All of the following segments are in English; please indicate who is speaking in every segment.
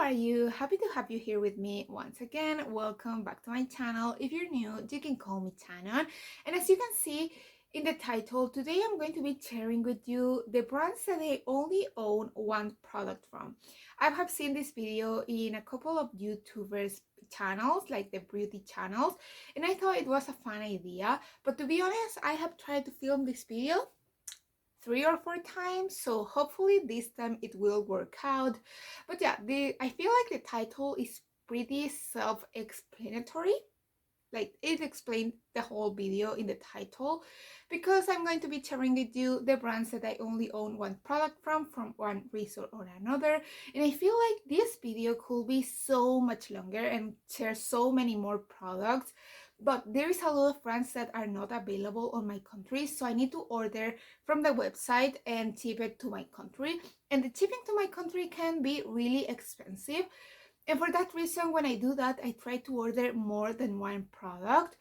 Speaker 1: are you? Happy to have you here with me once again. Welcome back to my channel. If you're new, you can call me Tanon. And as you can see in the title, today I'm going to be sharing with you the brands that I only own one product from. I have seen this video in a couple of YouTubers channels, like the beauty channels, and I thought it was a fun idea. But to be honest, I have tried to film this video 3 or 4 times, so hopefully this time it will work out. But yeah, I feel like the title is pretty self-explanatory. Like, it explained the whole video in the title, because I'm going to be sharing with you the brands that I only own one product from one reason or another. And I feel like this video could be so much longer and share so many more products, but there is a lot of brands that are not available on my country, so I need to order from the website and ship it to my country. And the shipping to my country can be really expensive. And for that reason, when I do that, I try to order more than one product,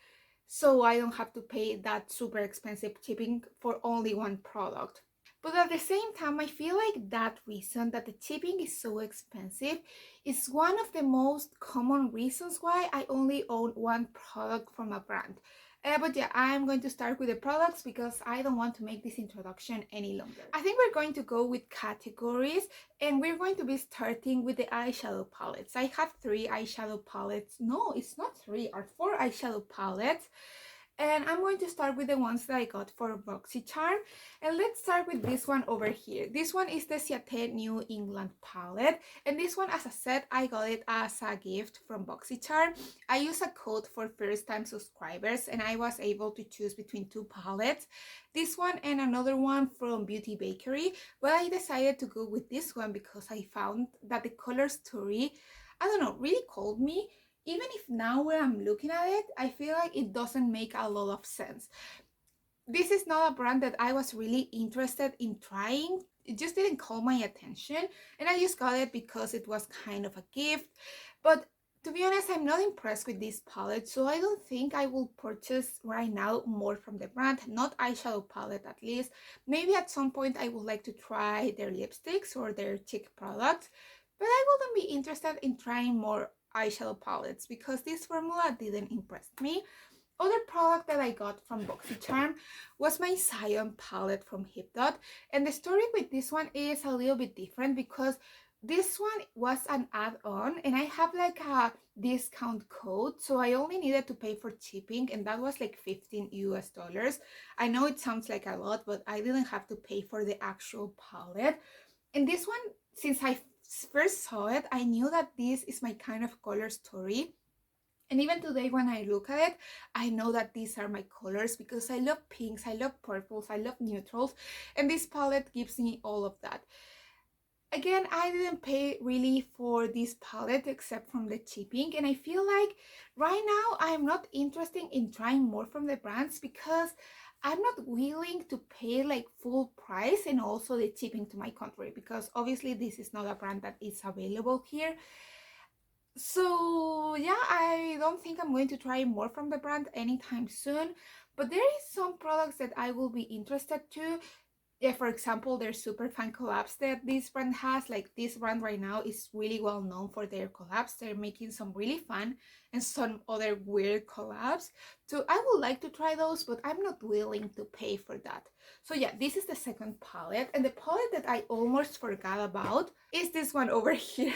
Speaker 1: so I don't have to pay that super expensive shipping for only one product. But at the same time, I feel like that reason, that the shipping is so expensive, is one of the most common reasons why I only own one product from a brand. But yeah, I'm going to start with the products because I don't want to make this introduction any longer. I think we're going to go with categories, and we're going to be starting with the eyeshadow palettes. I have 3 eyeshadow palettes. No, it's not 3 or 4 eyeshadow palettes. And I'm going to start with the ones that I got for BoxyCharm. And let's start with this one over here. This one is the Ciate New England palette. And this one, as I said, I got it as a gift from BoxyCharm. I use a code for first-time subscribers, and I was able to choose between 2 palettes. This one and another one from Beauty Bakery. But I decided to go with this one because I found that the color story, I don't know, really called me. Even if now when I'm looking at it, I feel like it doesn't make a lot of sense. This is not a brand that I was really interested in trying. It just didn't call my attention, and I just got it because it was kind of a gift. But to be honest, I'm not impressed with this palette, so I don't think I will purchase right now more from the brand, not eyeshadow palette at least. Maybe at some point I would like to try their lipsticks or their cheek products, but I wouldn't be interested in trying more eyeshadow palettes because this formula didn't impress me. Other product that I got from BoxyCharm was my Scion palette from HipDot, and the story with this one is a little bit different because this one was an add-on and I have like a discount code, so I only needed to pay for shipping, and that was like $15 US. I know it sounds like a lot, but I didn't have to pay for the actual palette. And this one, since I first saw it, I knew that this is my kind of color story. And even today when I look at it, I know that these are my colors because I love pinks, I love purples, I love neutrals, and this palette gives me all of that. Again, I didn't pay really for this palette except from the shipping, and I feel like right now I'm not interested in trying more from the brands because I'm not willing to pay like full price and also the shipping to my country, because obviously this is not a brand that is available here. So yeah, I don't think I'm going to try more from the brand anytime soon, but there is some products that I will be interested to. Yeah, for example, there's super fun collabs that this brand has. Like, this brand right now is really well known for their collabs. They're making some really fun and some other weird collabs. So I would like to try those, but I'm not willing to pay for that. So yeah, this is the second palette. And the palette that I almost forgot about is this one over here.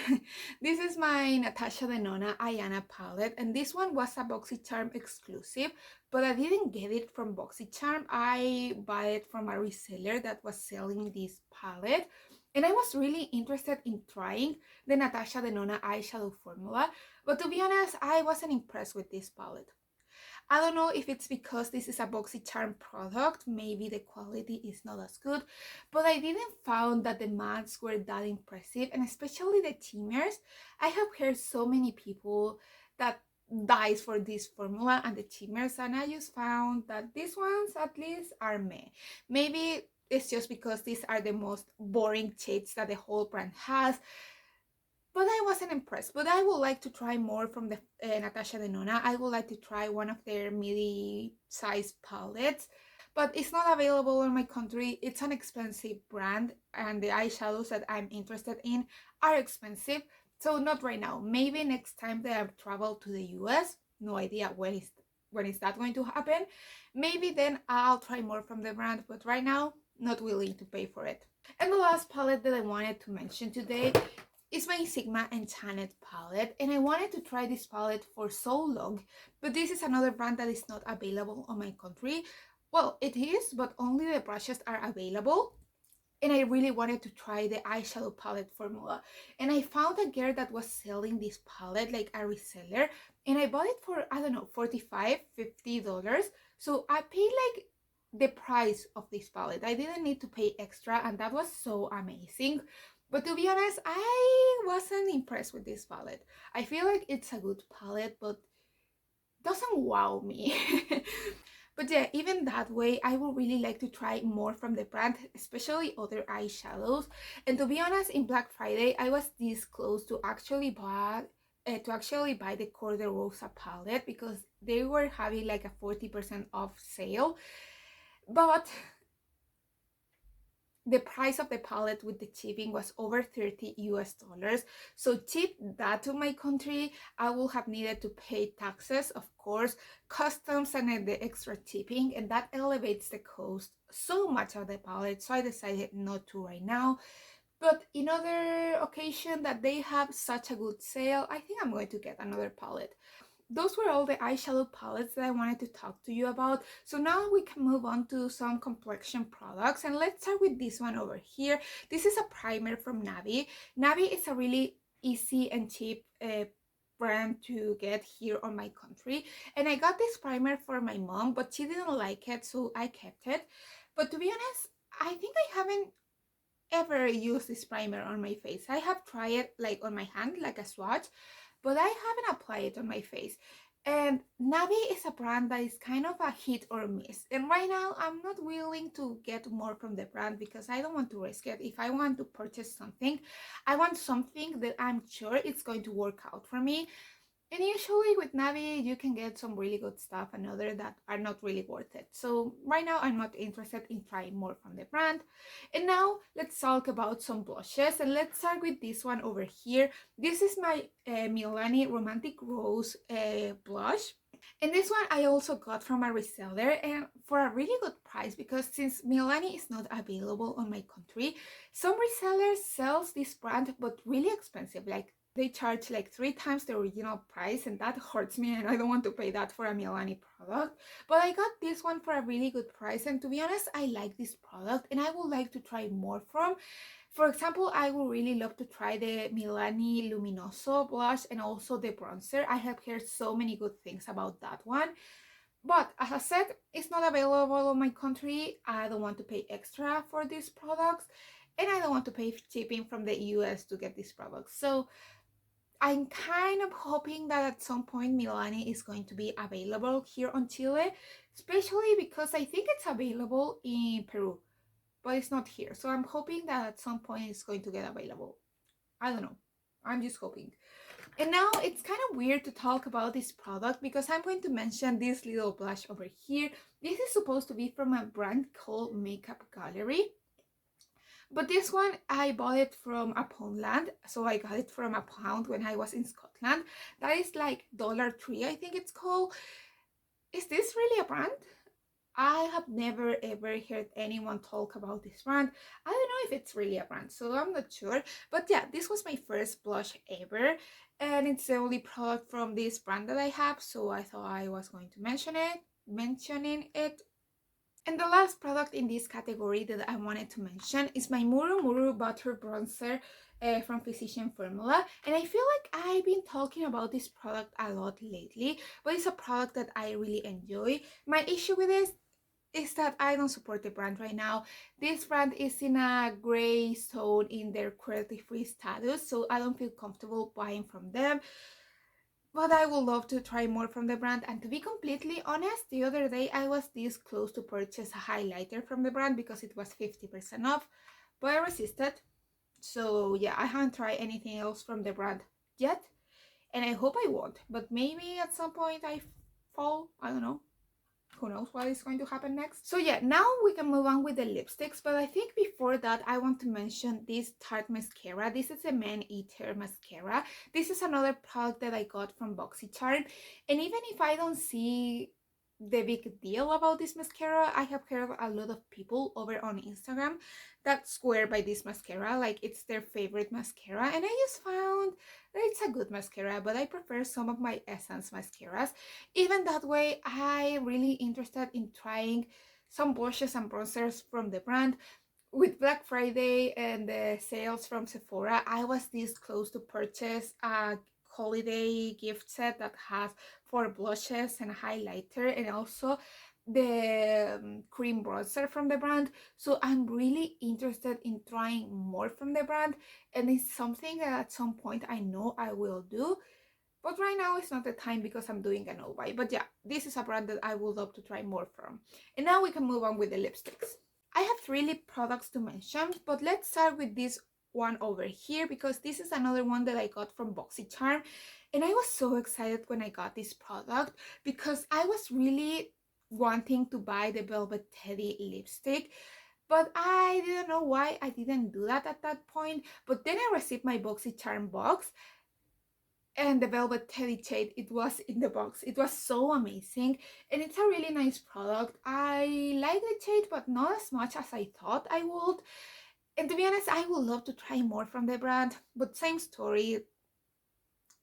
Speaker 1: This is my Natasha Denona Ayanna palette. And this one was a BoxyCharm exclusive, but I didn't get it from BoxyCharm. I bought it from a reseller that was selling this palette, and I was really interested in trying the Natasha Denona eyeshadow formula, but to be honest, I wasn't impressed with this palette. I don't know if it's because this is a BoxyCharm product, maybe the quality is not as good, but I didn't found that the mattes were that impressive, and especially the shimmers. I have heard so many people that dies for this formula and the shimmers, and I just found that these ones at least are meh. Maybe it's just because these are the most boring shades that the whole brand has, but I wasn't impressed. But I would like to try more from the Natasha Denona. I would like to try one of their midi-sized palettes, but it's not available in my country. It's an expensive brand, and the eyeshadows that I'm interested in are expensive. So not right now. Maybe next time that I travel to the US. No idea when is that going to happen. Maybe then I'll try more from the brand, but right now, not willing to pay for it. And the last palette that I wanted to mention today is my Sigma Enchanted palette, and I wanted to try this palette for so long, but this is another brand that is not available on my country. Well, it is, but only the brushes are available. And I really wanted to try the eyeshadow palette formula. And I found a girl that was selling this palette, like a reseller, and I bought it for, I don't know, $45-50. So I paid like the price of this palette. I didn't need to pay extra, and that was so amazing. But to be honest, I wasn't impressed with this palette. I feel like it's a good palette, but doesn't wow me. But yeah, even that way, I would really like to try more from the brand, especially other eyeshadows. And to be honest, in Black Friday, I was this close to actually buy the Corte Rosa palette because they were having like a 40% off sale. But the price of the palette with the shipping was over $30. So tip that to my country, I will have needed to pay taxes, of course, customs, and then the extra shipping, and that elevates the cost so much of the palette. So I decided not to right now. But in other occasion that they have such a good sale, I think I'm going to get another palette. Those were all the eyeshadow palettes that I wanted to talk to you about. So now we can move on to some complexion products, and let's start with this one over here. This is a primer from Navi. Navi is a really easy and cheap brand to get here on my country, and I got this primer for my mom, but she didn't like it, so I kept it. But to be honest, I think I haven't ever used this primer on my face. I have tried it like on my hand, like a swatch, but I haven't applied it on my face. And Navi is a brand that is kind of a hit or miss. And right now, I'm not willing to get more from the brand because I don't want to risk it. If I want to purchase something, I want something that I'm sure it's going to work out for me. And usually with Navi, you can get some really good stuff and other that are not really worth it. So right now, I'm not interested in trying more from the brand. And now let's talk about some blushes. And let's start with this one over here. This is my Milani Romantic Rose blush. And this one I also got from a reseller and for a really good price, because since Milani is not available on my country, some resellers sells this brand but really expensive, like they charge like 3 times the original price, and that hurts me, and I don't want to pay that for a Milani product. But I got this one for a really good price, and to be honest, I like this product and I would like to try more from. For example, I would really love to try the Milani Luminoso blush and also the bronzer. I have heard so many good things about that one. But as I said, it's not available in my country. I don't want to pay extra for these products, and I don't want to pay shipping from the US to get these products. So I'm kind of hoping that at some point Milani is going to be available here on Chile, especially because I think it's available in Peru, but it's not here. So I'm hoping that at some point it's going to get available. I don't know. I'm just hoping. And now it's kind of weird to talk about this product because I'm going to mention this little blush over here. This is supposed to be from a brand called Makeup Gallery. But this one, I bought it from a Poundland, so I got it from a pound when I was in Scotland. That is like $3, I think it's called. Is this really a brand? I have never ever heard anyone talk about this brand. I don't know if it's really a brand, so I'm not sure. But yeah, this was my first blush ever, and it's the only product from this brand that I have, so I thought I was going to mentioning it. And the last product in this category that I wanted to mention is my Murumuru Butter Bronzer from Physician Formula. And I feel like I've been talking about this product a lot lately, but it's a product that I really enjoy. My issue with this is that I don't support the brand right now. This brand is in a gray zone in their cruelty-free status, so I don't feel comfortable buying from them. But I would love to try more from the brand. And to be completely honest, the other day I was this close to purchase a highlighter from the brand because it was 50% off, but I resisted. So yeah, I haven't tried anything else from the brand yet, and I hope I won't. But maybe at some point I fall, I don't know. who knows what is going to happen next. So yeah, now we can move on with the lipsticks, but I think before that I want to mention this Tart Mascara. This is a Man Eater mascara. This is another product that I got from BoxyCharm, and even if I don't see the big deal about this mascara, I have heard a lot of people over on Instagram that swear by this mascara, like it's their favorite mascara, and I just found that it's a good mascara, but I prefer some of my Essence mascaras. Even that way, I'm really interested in trying some blushes and bronzers from the brand. With Black Friday and the sales from Sephora, I was this close to purchase a holiday gift set that has 4 blushes and a highlighter, and also the cream bronzer from the brand. So I'm really interested in trying more from the brand, and it's something that at some point I know I will do. But right now it's not the time because I'm doing a no buy. But yeah, this is a brand that I would love to try more from. And now we can move on with the lipsticks. I have 3 lip products to mention, but let's start with this one over here because this is another one that I got from BoxyCharm. And I was so excited when I got this product because I was really wanting to buy the Velvet Teddy lipstick, but I didn't know why I didn't do that at that point. But then I received my BoxyCharm box, and the Velvet Teddy shade, it was in the box. It was so amazing, and it's a really nice product. I like the shade, but not as much as I thought I would. And to be honest, I would love to try more from the brand, but same story.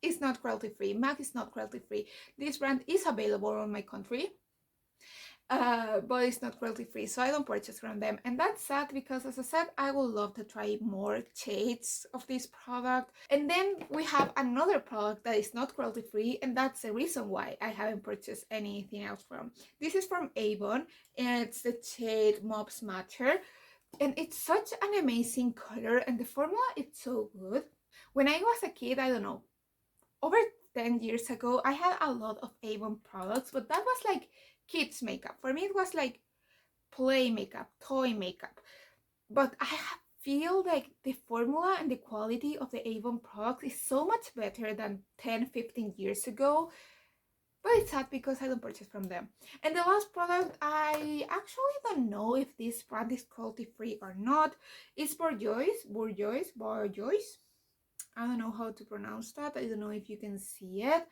Speaker 1: It's not cruelty free. MAC is not cruelty free. This brand is available in my country, but it's not cruelty free, so I don't purchase from them, and that's sad because, as I said, I would love to try more shades of this product. And then we have another product that is not cruelty free, and that's the reason why I haven't purchased anything else from. This is from Avon, and it's the shade Mobs Matter, and it's such an amazing color, and the formula is so good. When I was a kid, I don't know, over 10 years ago, I had a lot of Avon products, but that was like kids makeup. For me, it was like play makeup, toy makeup. But I feel like the formula and the quality of the Avon product is so much better than 10-15 years ago. But it's sad because I don't purchase from them. And the last product, I actually don't know if this brand is cruelty free or not. It's Bourjois. I don't know how to pronounce that. I don't know if you can see it.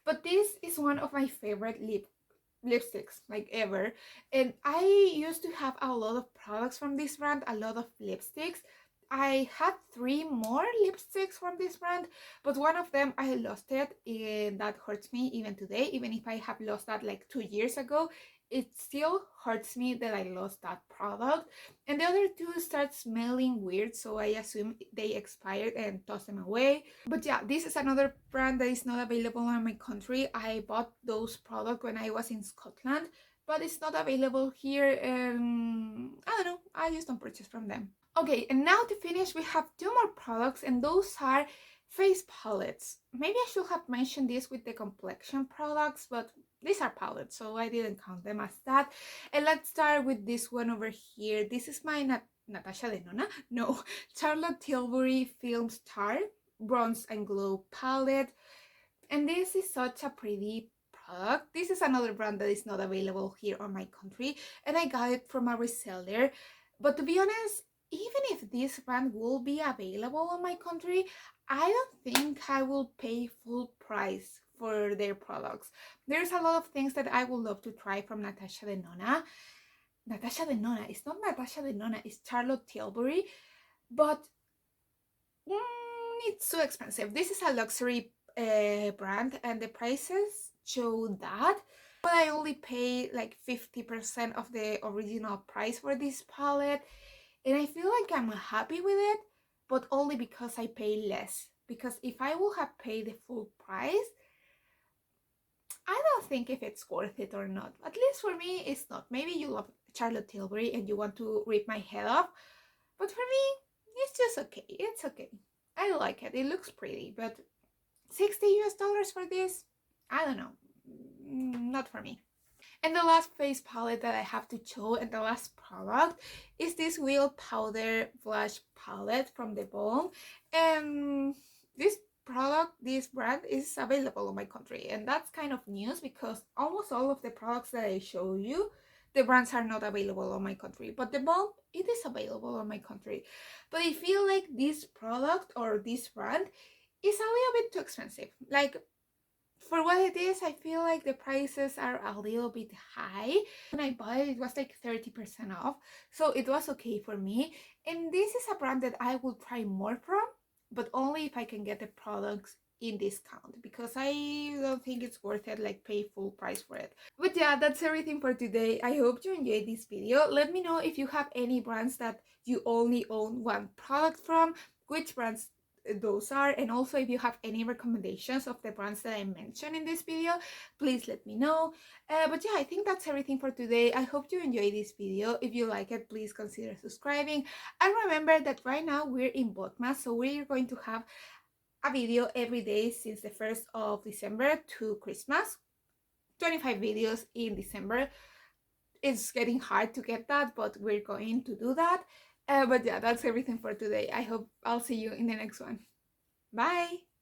Speaker 1: But this is one of my favorite lipsticks like ever, and I used to have a lot of products from this brand, a lot of lipsticks. I had 3 more lipsticks from this brand, but one of them I lost it, and that hurts me even today. Even if I have lost that like 2 years ago, it still hurts me that I lost that product. And the other 2 start smelling weird, so I assume they expired and tossed them away. But yeah, this is another brand that is not available in my country. I bought those products when I was in Scotland, but it's not available here, and I don't know, I just don't purchase from them. Okay, and now to finish, we have 2 more products, and those are face palettes. Maybe I should have mentioned this with the complexion products, but these are palettes, so I didn't count them as that. And let's start with this one over here. This is my Natasha Denona? No, Charlotte Tilbury Films Tart Bronze and Glow palette. And this is such a pretty product. This is another brand that is not available here on my country, and I got it from a reseller. But to be honest, even if this brand will be available in my country, I don't think I will pay full price for their products. There's a lot of things that I would love to try from Natasha Denona. Natasha Denona, it's not Natasha Denona, it's Charlotte Tilbury, but it's so expensive. This is a luxury brand, and the prices show that, but I only pay like 50% of the original price for this palette, and I feel like I'm happy with it, but only because I pay less. Because if I will have paid the full price, I don't think if it's worth it or not. At least for me, it's not. Maybe you love Charlotte Tilbury and you want to rip my head off, but for me, it's just okay. It's okay. I like it. It looks pretty, but $60 for this? I don't know. Not for me. And the last face palette that I have to show, and the last product, is this Wheel Powder Blush Palette from the Balm. And this this brand is available in my country, and that's kind of news because almost all of the products that I show you, the brands are not available on my country, but the bulb, it is available on my country. But I feel like this product or this brand is a little bit too expensive. Like, for what it is, I feel like the prices are a little bit high. When I bought it, it was like 30% off, so it was okay for me. And this is a brand that I will try more from, but only if I can get the products in discount, because I don't think it's worth it, like pay full price for it. But yeah, that's everything for today. I hope you enjoyed this video. Let me know if you have any brands that you only own one product from, which brands those are, and also if you have any recommendations of the brands that I mentioned in this video, please let me know. But yeah, I think that's everything for today. I hope you enjoyed this video. If you like it, please consider subscribing, and remember that right now we're in VLOGMAS, so we're going to have a video every day since the 1st of December to Christmas. 25 videos in December. It's getting hard to get that, but we're going to do that. But yeah, that's everything for today. I hope I'll see you in the next one. Bye!